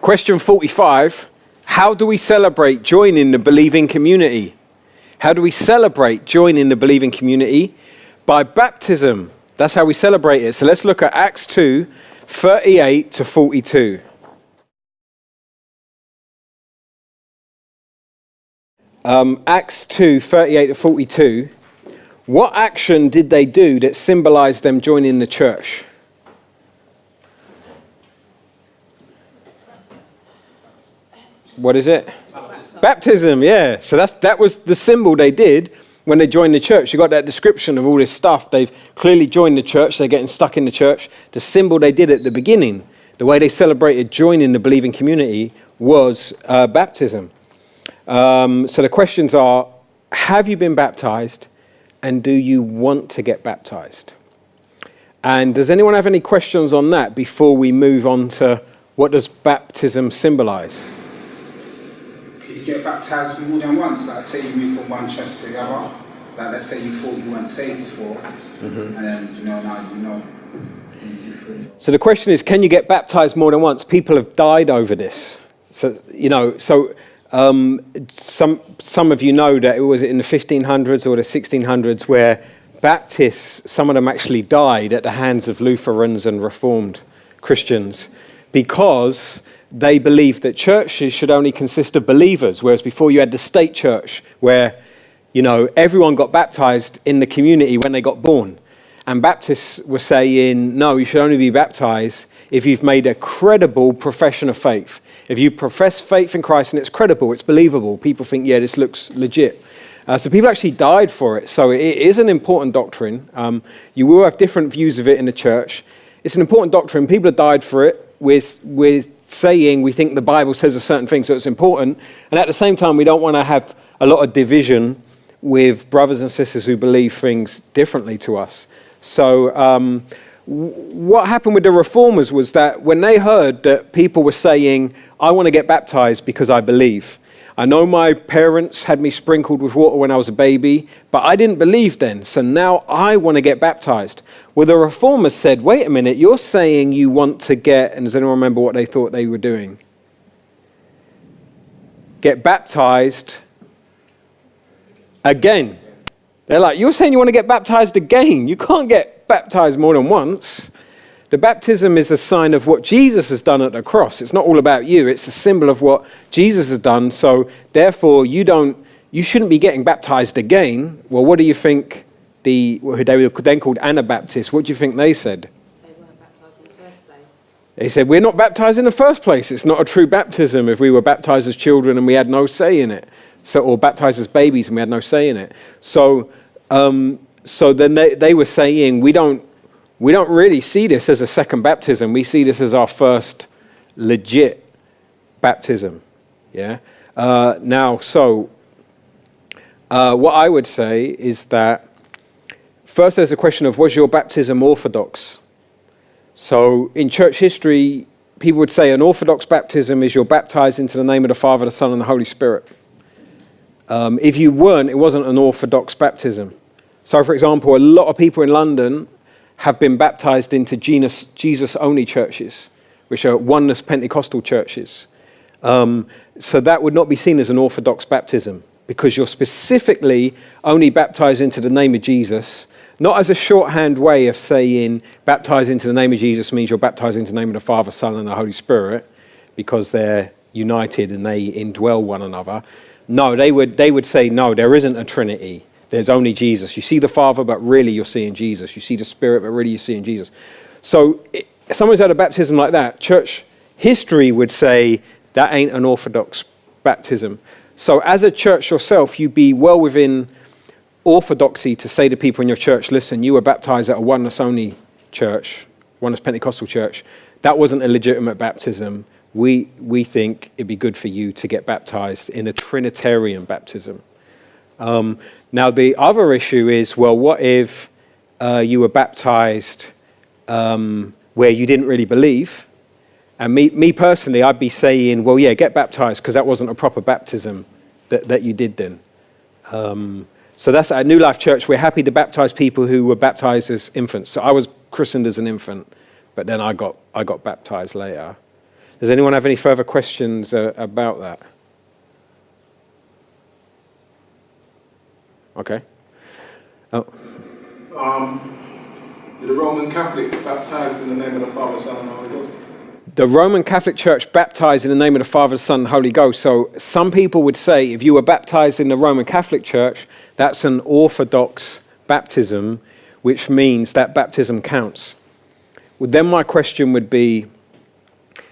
Question 45, how do we celebrate joining the believing community? How do we celebrate joining the believing community? By baptism. That's how we celebrate it. So let's look at Acts 2, 38 to 42. Acts 2, 38 to 42. What action did they do that symbolized them joining the church? What is it? Baptism, yeah. So that was the symbol they did when they joined the church. You got that description of all this stuff. They've clearly joined the church. They're getting stuck in the church. The symbol they did at the beginning, the way they celebrated joining the believing community was baptism. So the questions are, have you been baptized? And do you want to get baptized? And does anyone have any questions on that before we move on to what does baptism symbolize? You get baptized more than once. Like, say you move from one church to the other. Like, let's say you thought you weren't saved before, and then now you know. So the question is, can you get baptized more than once? People have died over this. So some of you know that it was in the 1500s or the 1600s where Baptists, some of them actually died at the hands of Lutherans and Reformed Christians because they believed that churches should only consist of believers, whereas before you had the state church where, everyone got baptized in the community when they got born. And Baptists were saying, no, you should only be baptized if you've made a credible profession of faith. If you profess faith in Christ and it's credible, it's believable, people think, yeah, this looks legit. So people actually died for it. So it is an important doctrine. You will have different views of it in the church. It's an important doctrine. People have died for it. We're saying we think the Bible says a certain thing, so it's important. And at the same time, we don't want to have a lot of division with brothers and sisters who believe things differently to us. So what happened with the reformers was that when they heard that people were saying, I want to get baptized because I believe. I know my parents had me sprinkled with water when I was a baby, but I didn't believe then. So now I want to get baptized. Well, the reformers said, wait a minute, you're saying you want to get, and does anyone remember what they thought they were doing? Get baptized again. They're like, you're saying you want to get baptized again. You can't get baptized more than once. The baptism is a sign of what Jesus has done at the cross. It's not all about you. It's a symbol of what Jesus has done. So therefore, you shouldn't be getting baptized again. Well, what do you think they were then called Anabaptists? What do you think they said? They weren't baptized in the first place. They said, we're not baptized in the first place. It's not a true baptism if we were baptized as children and we had no say in it. Or baptized as babies and we had no say in it. So then they were saying, we don't really see this as a second baptism. We see this as our first legit baptism. Yeah. What I would say is that first there's a question of, was your baptism orthodox? So in church history, people would say an orthodox baptism is you're baptized into the name of the Father, the Son, and the Holy Spirit. If you weren't, it wasn't an orthodox baptism. So, for example, a lot of people in London have been baptized into Jesus-only churches, which are oneness Pentecostal churches. So that would not be seen as an orthodox baptism because you're specifically only baptized into the name of Jesus, not as a shorthand way of saying baptized into the name of Jesus means you're baptized into the name of the Father, Son, and the Holy Spirit because they're united and they indwell one another. No, they would say, no, there isn't a Trinity. There's only Jesus. You see the Father, but really you're seeing Jesus. You see the Spirit, but really you're seeing Jesus. So if someone's had a baptism like that, church history would say that ain't an orthodox baptism. So as a church yourself, you'd be well within orthodoxy to say to people in your church, listen, you were baptized at a oneness-only church, oneness Pentecostal church. That wasn't a legitimate baptism. We think it'd be good for you to get baptized in a Trinitarian baptism. Now, the other issue is, well, what if you were baptized where you didn't really believe? And me personally, I'd be saying, well, yeah, get baptized because that wasn't a proper baptism that you did then. So that's at New Life Church. We're happy to baptize people who were baptized as infants. So I was christened as an infant, but then I got baptized later. Does anyone have any further questions about that? Okay. Oh. The Roman Catholics baptized in the name of the Father, Son, and Holy Ghost? The Roman Catholic Church baptized in the name of the Father, Son, and Holy Ghost. So some people would say if you were baptized in the Roman Catholic Church, that's an orthodox baptism, which means that baptism counts. Well, then my question would be,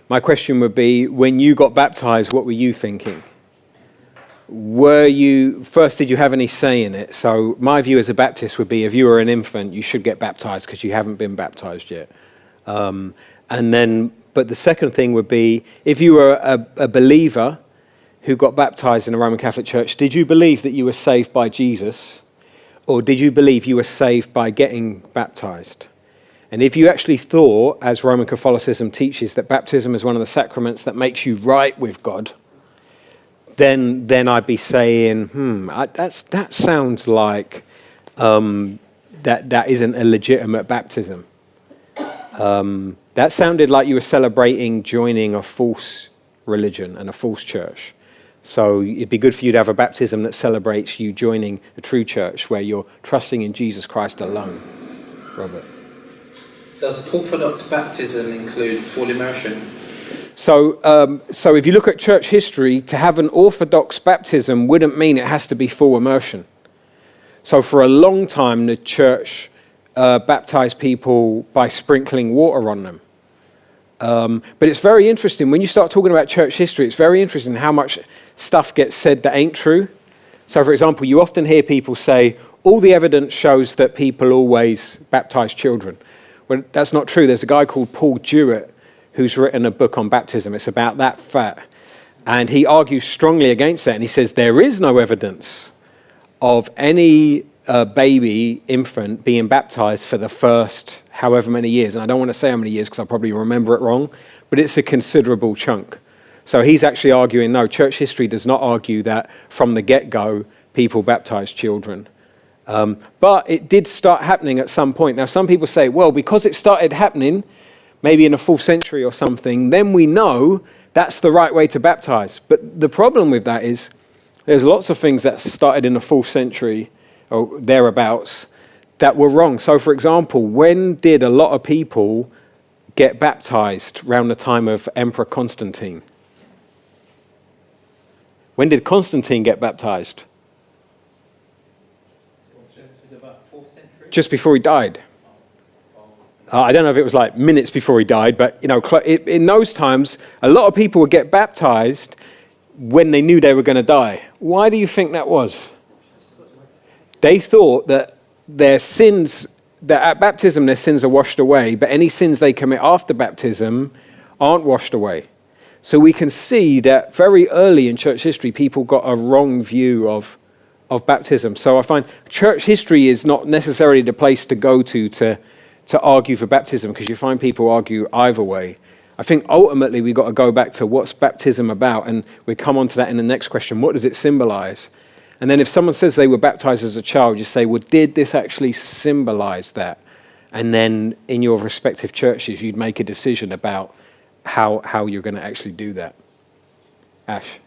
when you got baptized, what were you thinking? Did you have any say in it? So my view as a Baptist would be, if you were an infant, you should get baptized because you haven't been baptized yet. But the second thing would be, if you were a believer who got baptized in the Roman Catholic Church, did you believe that you were saved by Jesus, or did you believe you were saved by getting baptized? And if you actually thought, as Roman Catholicism teaches, that baptism is one of the sacraments that makes you right with God, then I'd be saying, that sounds like that isn't a legitimate baptism. That sounded like you were celebrating joining a false religion and a false church. So it'd be good for you to have a baptism that celebrates you joining a true church where you're trusting in Jesus Christ alone. Robert. Does Orthodox baptism include full immersion? So if you look at church history, to have an Orthodox baptism wouldn't mean it has to be full immersion. So for a long time, the church baptized people by sprinkling water on them. But it's very interesting. When you start talking about church history, it's very interesting how much stuff gets said that ain't true. So, for example, you often hear people say, all the evidence shows that people always baptize children. Well, that's not true. There's a guy called Paul Jewett who's written a book on baptism. It's about that fat. And he argues strongly against that. And he says there is no evidence of any baby, infant, being baptized for the first however many years. And I don't want to say how many years because I'll probably remember it wrong, but it's a considerable chunk. So he's actually arguing, no, church history does not argue that from the get-go people baptized children. But it did start happening at some point. Now, some people say, well, because it started happening, maybe in the 4th century or something, then we know that's the right way to baptize. But the problem with that is there's lots of things that started in the 4th century or thereabouts that were wrong. So, for example, when did a lot of people get baptized around the time of Emperor Constantine? When did Constantine get baptized? Just before he died. I don't know if it was like minutes before he died, but in those times, a lot of people would get baptized when they knew they were going to die. Why do you think that was? They thought that their sins, that at baptism their sins are washed away, but any sins they commit after baptism aren't washed away. So we can see that very early in church history, people got a wrong view of baptism. So I find church history is not necessarily the place to go to argue for baptism, because you find people argue either way. I think ultimately we've got to go back to what's baptism about, and we come on to that in the next question. What does it symbolize? And then if someone says they were baptized as a child, you say, well, did this actually symbolize that? And then in your respective churches, you'd make a decision about how you're going to actually do that. Ash?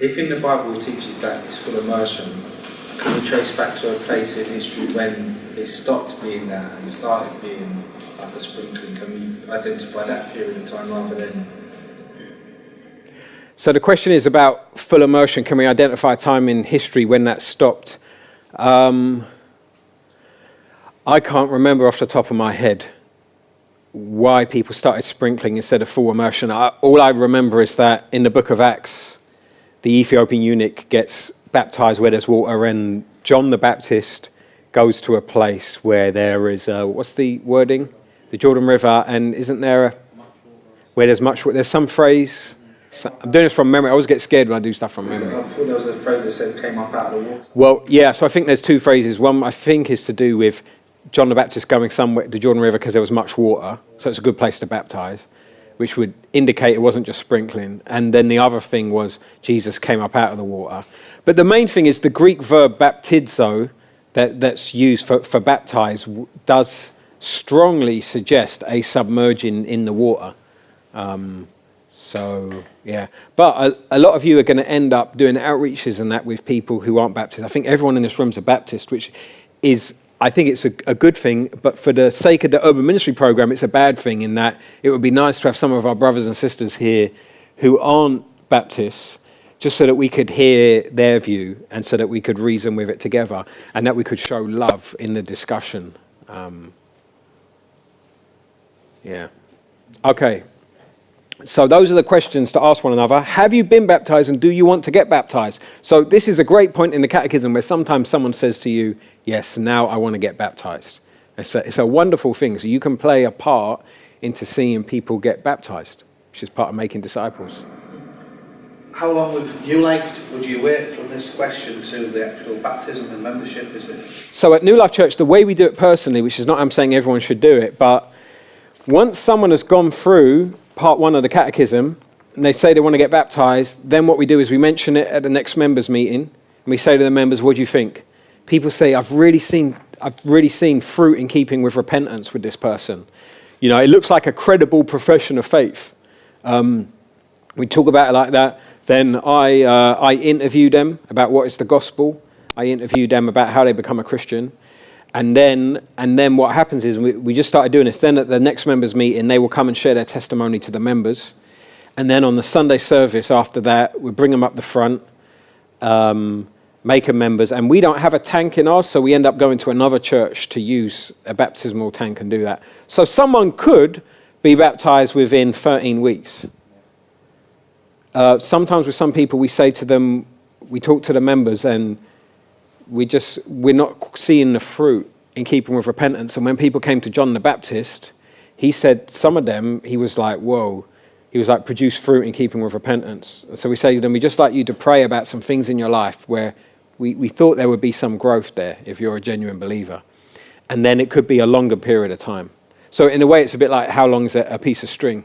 If in the Bible it teaches that it's full immersion, can we trace back to a place in history when it stopped being that and started being like a sprinkling? Can we identify that period of time rather than... So the question is about full immersion. Can we identify a time in history when that stopped? I can't remember off the top of my head why people started sprinkling instead of full immersion. All I remember is that in the book of Acts, the Ethiopian eunuch gets baptized where there's water, and John the Baptist goes to a place where there is, what's the wording? The Jordan River, and isn't there where there's much water? There's some phrase... I'm doing this from memory. I always get scared when I do stuff from memory. I thought there was a phrase that said came up out of the water. Well, yeah, so I think there's two phrases. One, I think, is to do with John the Baptist going somewhere, the Jordan River, because there was much water, so it's a good place to baptize, which would indicate it wasn't just sprinkling. And then the other thing was Jesus came up out of the water. But the main thing is the Greek verb baptizo that's used for baptize does strongly suggest a submerging in the water. So, yeah. But a lot of you are going to end up doing outreaches and that with people who aren't Baptist. I think everyone in this room is a Baptist, which is, I think it's a good thing. But for the sake of the urban ministry program, it's a bad thing in that it would be nice to have some of our brothers and sisters here who aren't Baptists, just so that we could hear their view and so that we could reason with it together and that we could show love in the discussion. Yeah. Okay. So those are the questions to ask one another. Have you been baptized and do you want to get baptized? So this is a great point in the Catechism where sometimes someone says to you, yes, now I want to get baptized. It's a wonderful thing. So you can play a part into seeing people get baptized, which is part of making disciples. How long with New Life would you wait from this question to the actual baptism and membership, is it? So at New Life Church, the way we do it personally, which is not I'm saying everyone should do it, but once someone has gone through part 1 of the Catechism and they say they want to get baptized, then what we do is we mention it at the next members meeting and we say to the members, what do you think? People say, I've really seen fruit in keeping with repentance with this person. You know, it looks like a credible profession of faith. We talk about it like that. Then I interview them about what is the gospel. I interview them about how they become a Christian. And then what happens is we just started doing this. Then at the next members meeting, they will come and share their testimony to the members. And then on the Sunday service after that, we bring them up the front, make them members. And we don't have a tank in ours, so we end up going to another church to use a baptismal tank and do that. So someone could be baptized within 13 weeks. Sometimes with some people, we say to them, we talk to the members and we're not seeing the fruit in keeping with repentance. And when people came to John the Baptist, he said some of them, he was like, whoa, he was like, produce fruit in keeping with repentance. And so we say to them, we just like you to pray about some things in your life where we thought there would be some growth there if you're a genuine believer. And then it could be a longer period of time. So in a way, it's a bit like how long is a piece of string?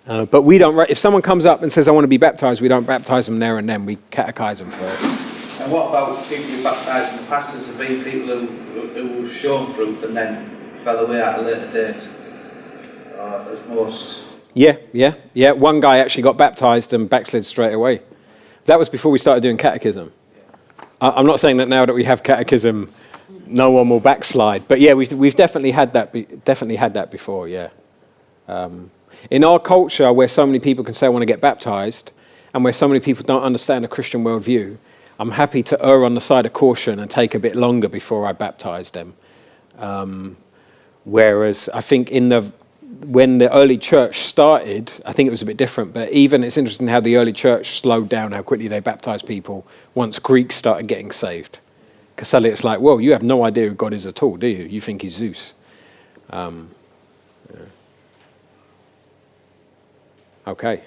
But we don't, if someone comes up and says, I want to be baptized, we don't baptize them there and then, we catechize them first. And what about people who baptised in the past? Has there been people who have shown fruit and then fell away at a later date? As most? Yeah. One guy actually got baptized and backslid straight away. That was before we started doing catechism. I'm not saying that now that we have catechism, no one will backslide. But yeah, we've definitely had that before, yeah. In our culture, where so many people can say, I want to get baptized, and where so many people don't understand the Christian worldview, I'm happy to err on the side of caution and take a bit longer before I baptize them. Whereas I think when the early church started, I think it was a bit different. But even it's interesting how the early church slowed down how quickly they baptized people once Greeks started getting saved. Because suddenly it's like, well, you have no idea who God is at all, do you? You think he's Zeus. Yeah. Okay.